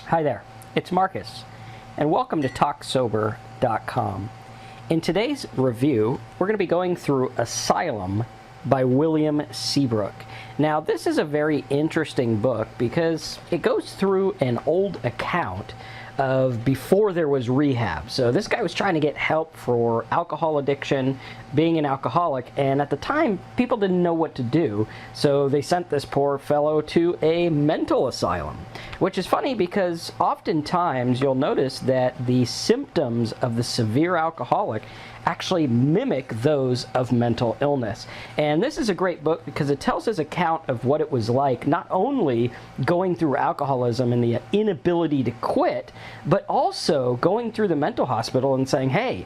Hi there, it's Marcus, and welcome to TalkSober.com. In today's review, we're going to be going through Asylum by William Seabrook. Now, this is a very interesting book because it goes through an old account of before there was rehab. So this guy was trying to get help for alcohol addiction, being an alcoholic, and at the time people didn't know what to do, so they sent this poor fellow to a mental asylum. Which is funny because oftentimes you'll notice that the symptoms of the severe alcoholic actually mimic those of mental illness. And this is a great book because it tells his account of what it was like, not only going through alcoholism and the inability to quit, but also going through the mental hospital and saying, hey,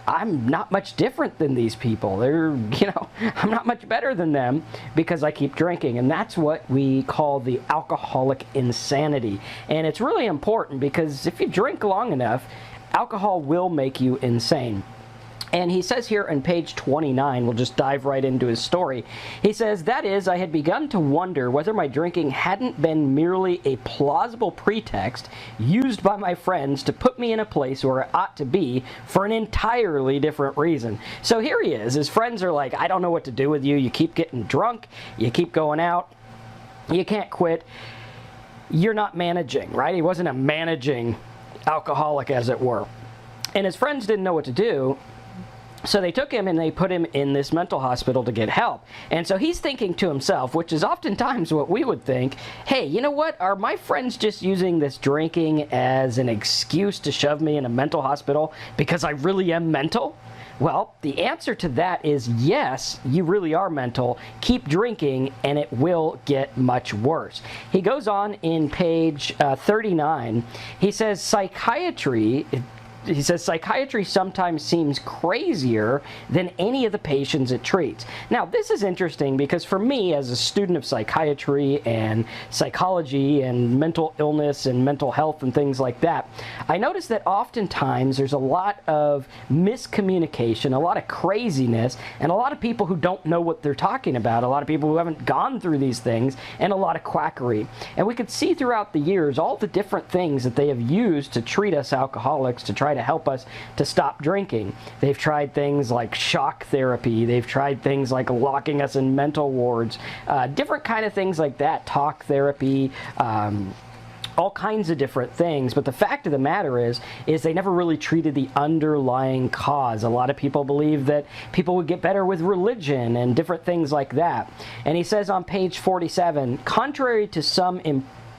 I'm not much different than these people. I'm not much better than them because I keep drinking. And that's what we call the alcoholic insanity. And it's really important because if you drink long enough, alcohol will make you insane. And he says here on page 29, we'll just dive right into his story. He says, that is, I had begun to wonder whether my drinking hadn't been merely a plausible pretext used by my friends to put me in a place where I ought to be for an entirely different reason. So here he is. His friends are like, I don't know what to do with you. You keep getting drunk. You keep going out. You can't quit. You're not managing, right? He wasn't a managing alcoholic, as it were. And his friends didn't know what to do. So they took him and they put him in this mental hospital to get help. And so he's thinking to himself, which is oftentimes what we would think, hey, you know what? Are my friends just using this drinking as an excuse to shove me in a mental hospital because I really am mental? Well, the answer to that is yes, you really are mental. Keep drinking and it will get much worse. He goes on in page 39. He says, psychiatry sometimes seems crazier than any of the patients it treats. Now, this is interesting because for me, as a student of psychiatry and psychology and mental illness and mental health and things like that, I notice that oftentimes there's a lot of miscommunication, a lot of craziness, and a lot of people who don't know what they're talking about, a lot of people who haven't gone through these things, and a lot of quackery. And we could see throughout the years all the different things that they have used to treat us alcoholics, to try to help us to stop drinking. They've tried things like shock therapy. They've tried things like locking us in mental wards, different kind of things like that, talk therapy, all kinds of different things. But the fact of the matter is they never really treated the underlying cause. A lot of people believe that people would get better with religion and different things like that. And he says on page 47, contrary to some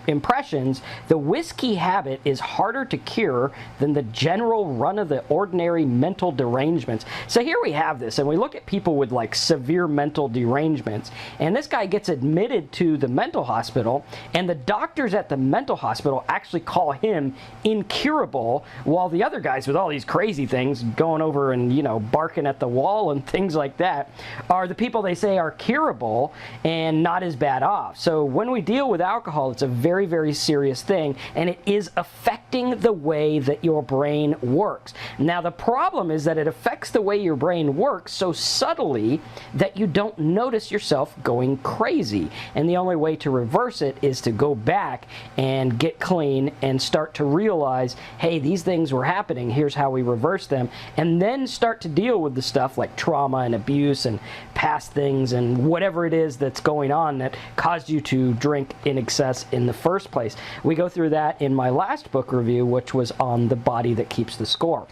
impressions, the whiskey habit is harder to cure than the general run-of-the-ordinary mental derangements. So here we have this, and we look at people with like severe mental derangements, and this guy gets admitted to the mental hospital, and the doctors at the mental hospital actually call him incurable, while the other guys with all these crazy things going over and, barking at the wall and things like that are the people they say are curable and not as bad off. So when we deal with alcohol, it's a very, very serious thing, and it is affecting the way that your brain works. Now, the problem is that it affects the way your brain works so subtly that you don't notice yourself going crazy. And the only way to reverse it is to go back and get clean and start to realize, hey, these things were happening, here's how we reverse them, and then start to deal with the stuff like trauma and abuse and past things and whatever it is that's going on that caused you to drink in excess in the first place. We go through that in my last book review, which was on the body that keeps the score.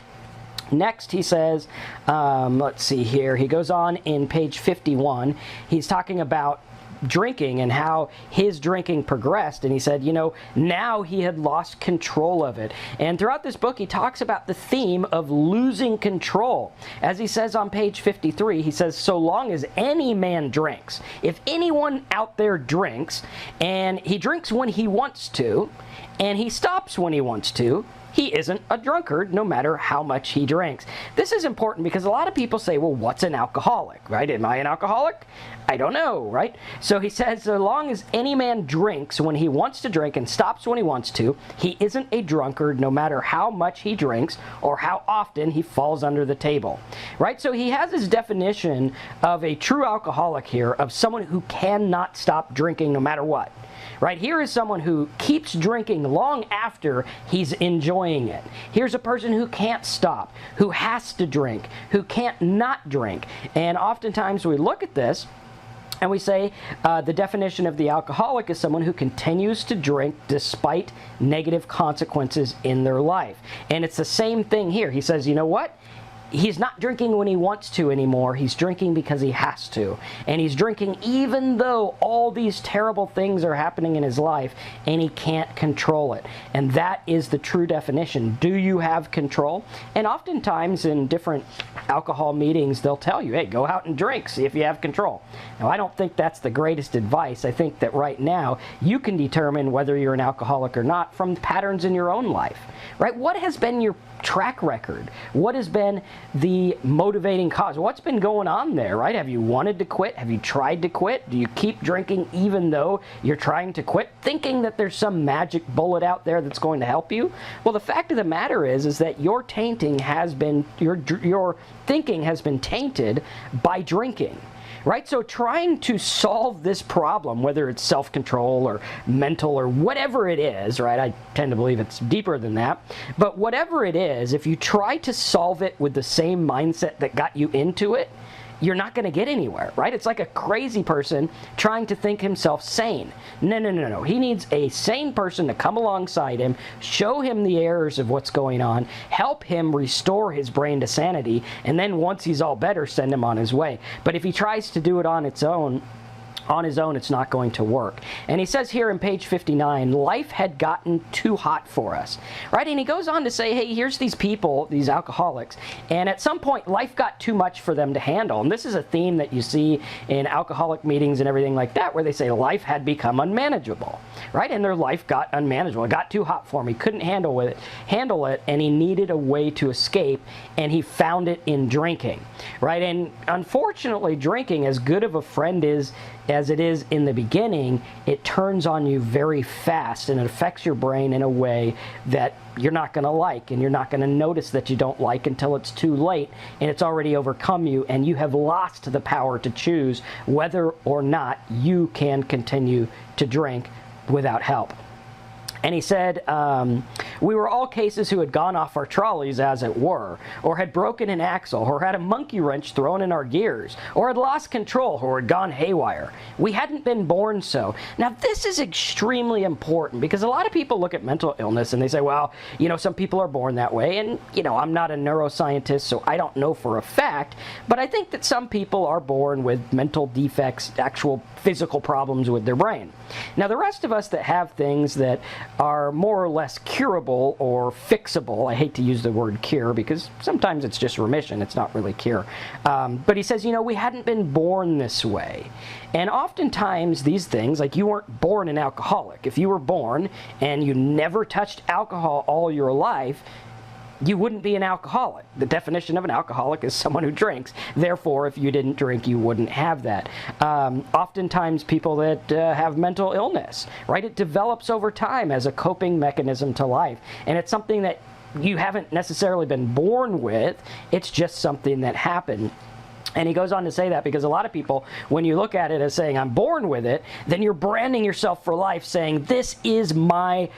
Next, he says, let's see here, he goes on in page 51, he's talking about drinking and how his drinking progressed, and he said, now he had lost control of it. And throughout this book, he talks about the theme of losing control. As he says on page 53, he says, so long as any man drinks, if anyone out there drinks, and he drinks when he wants to, and he stops when he wants to, he isn't a drunkard no matter how much he drinks. This is important because a lot of people say, well, what's an alcoholic, right? Am I an alcoholic? I don't know, right? So he says, so long as any man drinks when he wants to drink and stops when he wants to, he isn't a drunkard no matter how much he drinks or how often he falls under the table, right? So he has his definition of a true alcoholic here, of someone who cannot stop drinking no matter what. right? Here is someone who keeps drinking long after he's enjoying it. Here's a person who can't stop, who has to drink, who can't not drink. And oftentimes we look at this and we say the definition of the alcoholic is someone who continues to drink despite negative consequences in their life. And it's the same thing here. He says, you know what? He's not drinking when he wants to anymore. He's drinking because he has to. And he's drinking even though all these terrible things are happening in his life and he can't control it. And that is the true definition. Do you have control? And oftentimes in different alcohol meetings, they'll tell you, hey, go out and drink, see if you have control. Now, I don't think that's the greatest advice. I think that right now you can determine whether you're an alcoholic or not from patterns in your own life, right? What has been your track record? What has been the motivating cause? What's been going on there, right? Have you wanted to quit? Have you tried to quit? Do you keep drinking even though you're trying to quit, thinking that there's some magic bullet out there that's going to help you? Well, the fact of the matter is that your tainting has been, your thinking has been tainted by drinking. Right? So trying to solve this problem, whether it's self-control or mental or whatever it is, right? I tend to believe it's deeper than that. But whatever it is, if you try to solve it with the same mindset that got you into it, you're not going to get anywhere, right? It's like a crazy person trying to think himself sane. No. He needs a sane person to come alongside him, show him the errors of what's going on, help him restore his brain to sanity, and then once he's all better, send him on his way. But if he tries to do it on his own, it's not going to work. And he says here in page 59, life had gotten too hot for us, right? And he goes on to say, hey, here's these people, these alcoholics, and at some point life got too much for them to handle. And this is a theme that you see in alcoholic meetings and everything like that, where they say life had become unmanageable, right? And their life got unmanageable. It got too hot for him. He couldn't handle it, and he needed a way to escape, and he found it in drinking, right? And unfortunately, drinking, as good of a friend as it is in the beginning, it turns on you very fast and it affects your brain in a way that you're not going to like, and you're not going to notice that you don't like until it's too late and it's already overcome you and you have lost the power to choose whether or not you can continue to drink without help. And he said, we were all cases who had gone off our trolleys, as it were, or had broken an axle, or had a monkey wrench thrown in our gears, or had lost control, or had gone haywire. We hadn't been born so. Now, this is extremely important because a lot of people look at mental illness and they say, well, you know, some people are born that way. And, you know, I'm not a neuroscientist, so I don't know for a fact. But I think that some people are born with mental defects, actual physical problems with their brain. Now, the rest of us that have things that are more or less curable or fixable. I hate to use the word cure because sometimes it's just remission. It's not really cure. But he says, you know, we hadn't been born this way. And oftentimes these things, like you weren't born an alcoholic. If you were born and you never touched alcohol all your life, you wouldn't be an alcoholic. The definition of an alcoholic is someone who drinks. Therefore, if you didn't drink, you wouldn't have that. Oftentimes, people that have mental illness, right? It develops over time as a coping mechanism to life. And it's something that you haven't necessarily been born with. It's just something that happened. And he goes on to say that because a lot of people, when you look at it as saying, I'm born with it, then you're branding yourself for life saying, this is my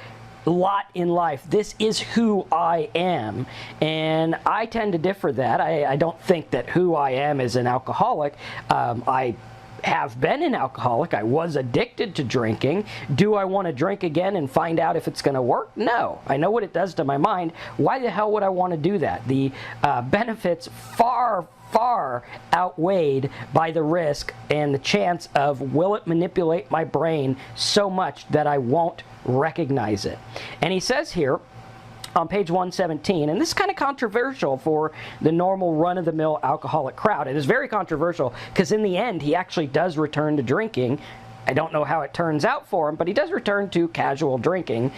lot in life. This is who I am. And I tend to differ that. I don't think that who I am is an alcoholic. I have been an alcoholic. I was addicted to drinking. Do I want to drink again and find out if it's going to work? No. I know what it does to my mind. Why the hell would I want to do that? The benefits far outweighed by the risk and the chance of will it manipulate my brain so much that I won't recognize it. And he says here on page 117, and this is kind of controversial for the normal run-of-the-mill alcoholic crowd. It is very controversial because in the end he actually does return to drinking. I don't know how it turns out for him, but he does return to casual drinking,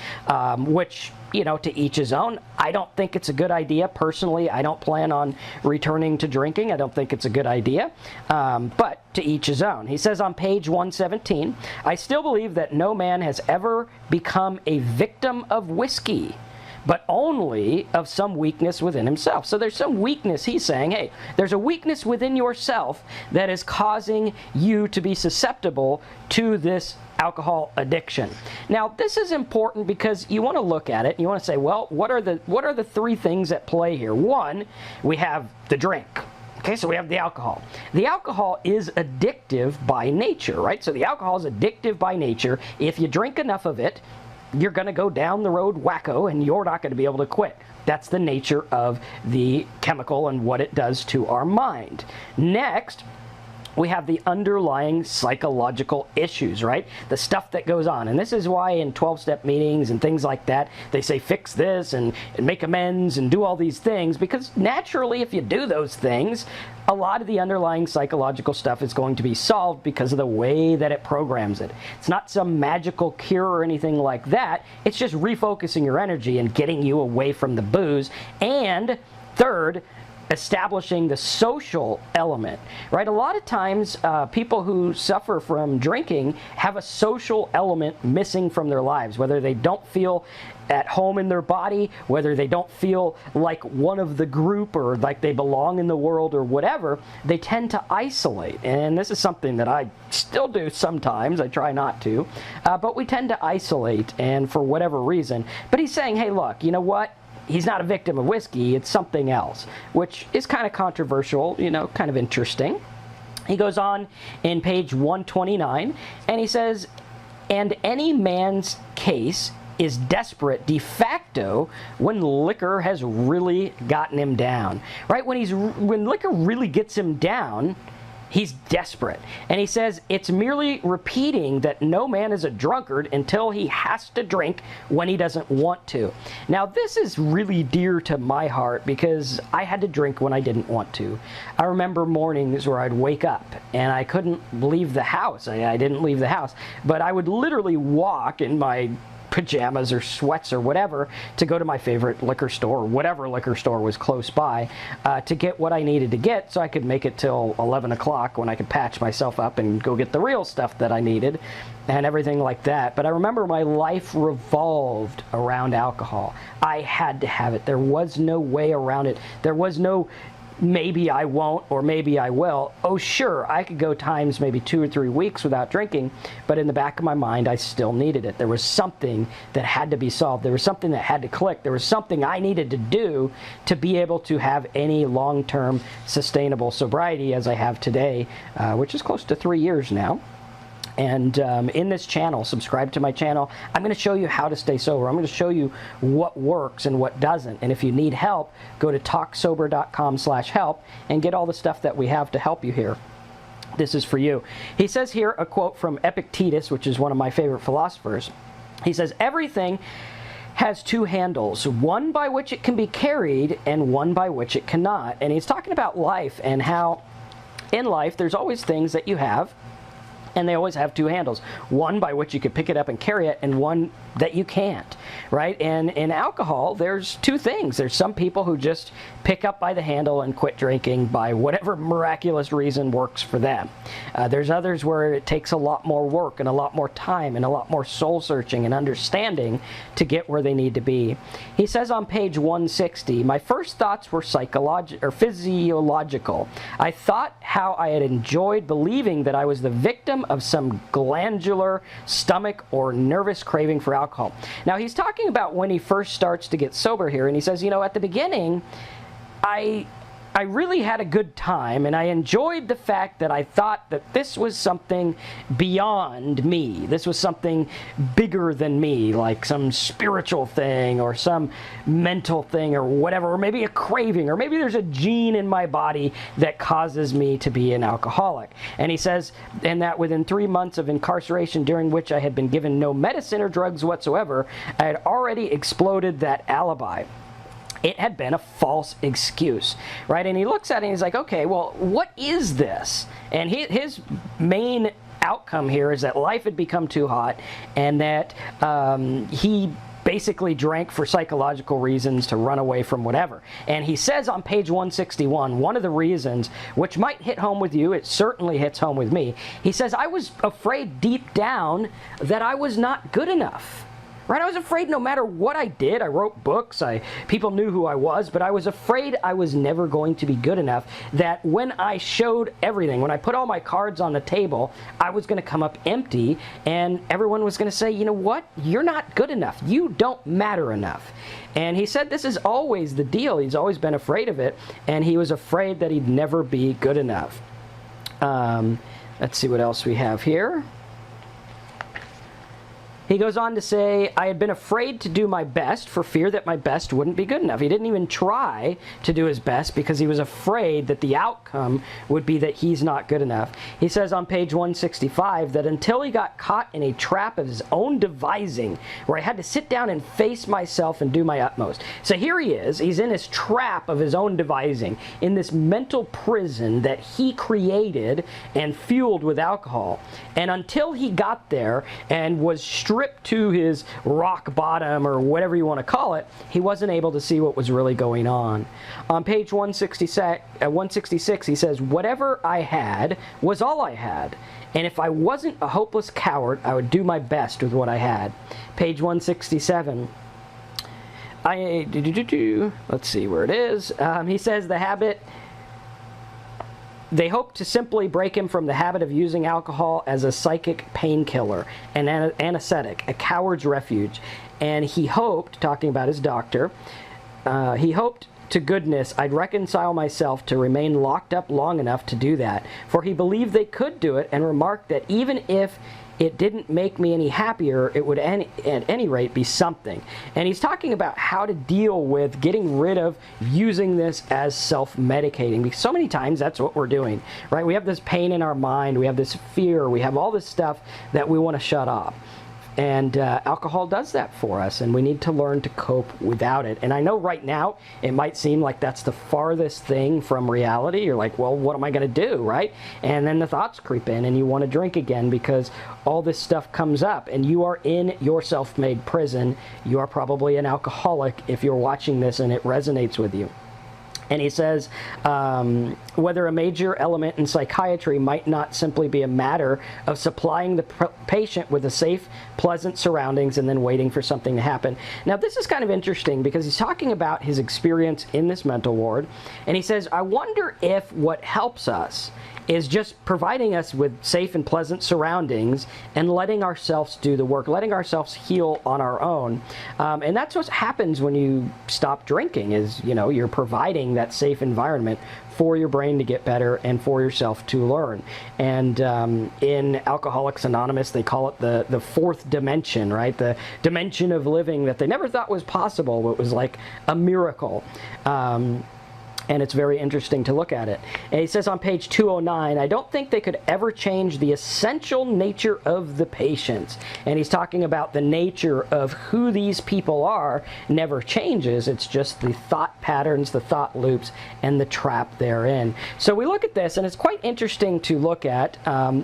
which, you know, to each his own. I don't think it's a good idea. Personally, I don't plan on returning to drinking. I don't think it's a good idea, but to each his own. He says on page 117, I still believe that no man has ever become a victim of whiskey, but only of some weakness within himself. So there's some weakness. He's saying, hey, there's a weakness within yourself that is causing you to be susceptible to this alcohol addiction. Now, this is important because you want to look at it and you want to say, well, what are the three things at play here? One, we have the drink. Okay, so we have the alcohol. The alcohol is addictive by nature, right? So the alcohol is addictive by nature. If you drink enough of it, you're going to go down the road wacko and you're not going to be able to quit. That's the nature of the chemical and what it does to our mind. Next, we have the underlying psychological issues, right? The stuff that goes on. And this is why in 12-step meetings and things like that, they say fix this and make amends and do all these things, because naturally if you do those things, a lot of the underlying psychological stuff is going to be solved because of the way that it programs it. It's not some magical cure or anything like that. It's just refocusing your energy and getting you away from the booze. And third, establishing the social element, right? A lot of times people who suffer from drinking have a social element missing from their lives, whether they don't feel at home in their body, whether they don't feel like one of the group or like they belong in the world or whatever, they tend to isolate. And this is something that I still do sometimes. I try not to, but we tend to isolate, and for whatever reason. But he's saying, hey, look, you know what? He's not a victim of whiskey, it's something else, which is kind of controversial, you know, kind of interesting. He goes on in page 129, and he says, and any man's case is desperate de facto when liquor has really gotten him down, right? When liquor really gets him down, he's desperate. And he says it's merely repeating that no man is a drunkard until he has to drink when he doesn't want to. Now, this is really dear to my heart because I had to drink when I didn't want to. I remember mornings where I'd wake up and I couldn't leave the house. I didn't leave the house, but I would literally walk in my pajamas or sweats or whatever to go to my favorite liquor store, or whatever liquor store was close by, to get what I needed to get so I could make it till 11 o'clock when I could patch myself up and go get the real stuff that I needed and everything like that. But I remember my life revolved around alcohol. I had to have it. There was no way around it. There was no maybe I won't or maybe I will. Oh, sure, I could go times maybe 2 or 3 weeks without drinking, but in the back of my mind, I still needed it. There was something that had to be solved. There was something that had to click. There was something I needed to do to be able to have any long-term sustainable sobriety as I have today, which is close to 3 years now. And in this channel, subscribe to my channel, I'm going to show you how to stay sober. I'm going to show you what works and what doesn't. And if you need help, go to talksober.com/help and get all the stuff that we have to help you here. This is for you. He says here a quote from Epictetus, which is one of my favorite philosophers. He says, everything has two handles, one by which it can be carried and one by which it cannot. And he's talking about life and how in life there's always things that you have, and they always have two handles, one by which you can pick it up and carry it, and one that you can't, right? And in alcohol, there's two things. There's some people who just pick up by the handle and quit drinking by whatever miraculous reason works for them. There's others where it takes a lot more work and a lot more time and a lot more soul searching and understanding to get where they need to be. He says on page 160, my first thoughts were physiological. I thought how I had enjoyed believing that I was the victim of some glandular, stomach, or nervous craving for alcohol. Now, he's talking about when he first starts to get sober here, and he says, you know, at the beginning, I really had a good time, and I enjoyed the fact that I thought that this was something beyond me. This was something bigger than me, like some spiritual thing or some mental thing or whatever, or maybe a craving, or maybe there's a gene in my body that causes me to be an alcoholic. And he says, and that within 3 months of incarceration, during which I had been given no medicine or drugs whatsoever, I had already exploded that alibi. It had been a false excuse, right? And he looks at it and he's like, okay, well, what is this? And his main outcome here is that life had become too hot, and that he basically drank for psychological reasons to run away from whatever. And he says on page 161, one of the reasons, which might hit home with you, it certainly hits home with me, he says, I was afraid deep down that I was not good enough. right? I was afraid no matter what I did. I wrote books, people knew who I was, but I was afraid I was never going to be good enough, that when I showed everything, when I put all my cards on the table, I was going to come up empty, and everyone was going to say, you know what, you're not good enough. You don't matter enough. And he said this is always the deal. He's always been afraid of it, and he was afraid that he'd never be good enough. Let's see what else we have here. He goes on to say, I had been afraid to do my best for fear that my best wouldn't be good enough. He didn't even try to do his best because he was afraid that the outcome would be that he's not good enough. He says on page 165 that until he got caught in a trap of his own devising, where I had to sit down and face myself and do my utmost. So here he is, he's in his trap of his own devising, in this mental prison that he created and fueled with alcohol. And until he got there and was stripped to his rock bottom, or whatever you want to call it, he wasn't able to see what was really going on. On page 166, he says, whatever I had was all I had, and if I wasn't a hopeless coward, I would do my best with what I had. Page 167. Let's see where it is. He says the habit... They hoped to simply break him from the habit of using alcohol as a psychic painkiller, an anesthetic, a coward's refuge. And he hoped, talking about his doctor, he hoped to goodness I'd reconcile myself to remain locked up long enough to do that. For he believed they could do it, and remarked that even if it didn't make me any happier, it would at any rate be something. And he's talking about how to deal with getting rid of using this as self-medicating, because so many times that's what we're doing, right? We have this pain in our mind, we have this fear, we have all this stuff that we want to shut off. And alcohol does that for us, and we need to learn to cope without it. And I know right now it might seem like that's the farthest thing from reality. You're like, well, what am I going to do, right? And then the thoughts creep in, and you want to drink again because all this stuff comes up, and you are in your self-made prison. You are probably an alcoholic if you're watching this and it resonates with you. And he says, whether a major element in psychiatry might not simply be a matter of supplying the patient with a safe, pleasant surroundings and then waiting for something to happen. Now, this is kind of interesting because he's talking about his experience in this mental ward. And he says, I wonder if what helps us is just providing us with safe and pleasant surroundings and letting ourselves do the work, letting ourselves heal on our own. And that's what happens when you stop drinking is, you know, you're providing that safe environment for your brain to get better and for yourself to learn. And in Alcoholics Anonymous, they call it the fourth dimension, right? The dimension of living that they never thought was possible, but was like a miracle. And it's very interesting to look at it. And he says on page 209, I don't think they could ever change the essential nature of the patients. And he's talking about the nature of who these people are never changes. It's just the thought patterns, the thought loops, and the trap they're in. So we look at this, and it's quite interesting to look at.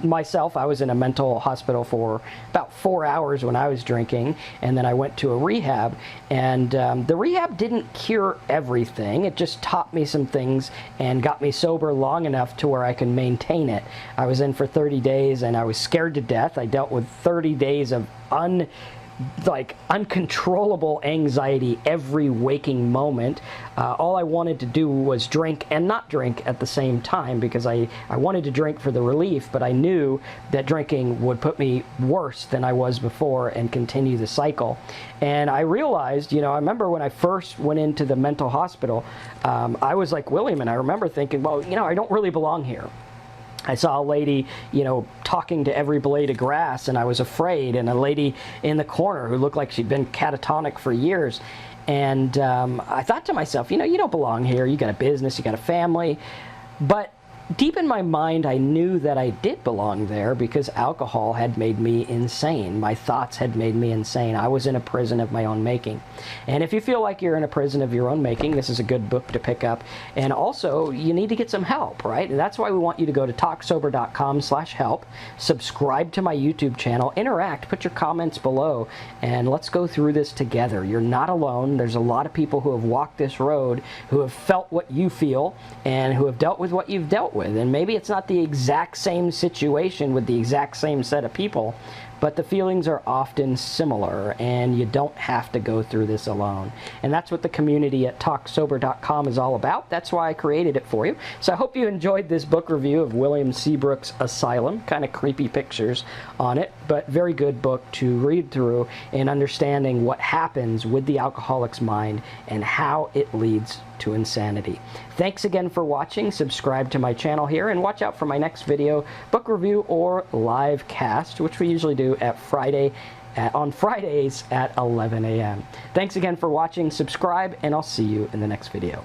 Myself, I was in a mental hospital for about 4 hours when I was drinking, and then I went to a rehab. And the rehab didn't cure everything. It just taught me some things and got me sober long enough to where I can maintain it. I was in for 30 days and I was scared to death. I dealt with 30 days of uncontrollable anxiety every waking moment. All I wanted to do was drink and not drink at the same time because I wanted to drink for the relief, but I knew that drinking would put me worse than I was before and continue the cycle. And I realized, I remember when I first went into the mental hospital, I was like William, and I remember thinking, well, I don't really belong here. I saw a lady, talking to every blade of grass, and I was afraid, and a lady in the corner who looked like she'd been catatonic for years. And I thought to myself, you don't belong here. You got a business, you got a family. But deep in my mind, I knew that I did belong there because alcohol had made me insane. My thoughts had made me insane. I was in a prison of my own making. And if you feel like you're in a prison of your own making, this is a good book to pick up. And also, you need to get some help, right? And that's why we want you to go to talksober.com/help, subscribe to my YouTube channel, interact, put your comments below, and let's go through this together. You're not alone. There's a lot of people who have walked this road, who have felt what you feel, and who have dealt with what you've dealt with. And maybe it's not the exact same situation with the exact same set of people, but the feelings are often similar, and you don't have to go through this alone. And that's what the community at TalkSober.com is all about. That's why I created it for you. So I hope you enjoyed this book review of William Seabrook's Asylum. Kind of creepy pictures on it, but very good book to read through in understanding what happens with the alcoholic's mind and how it leads to insanity. Thanks again for watching. Subscribe to my channel here and watch out for my next video, book review or live cast, which we usually do at on Fridays at 11 a.m. Thanks again for watching. Subscribe, and I'll see you in the next video.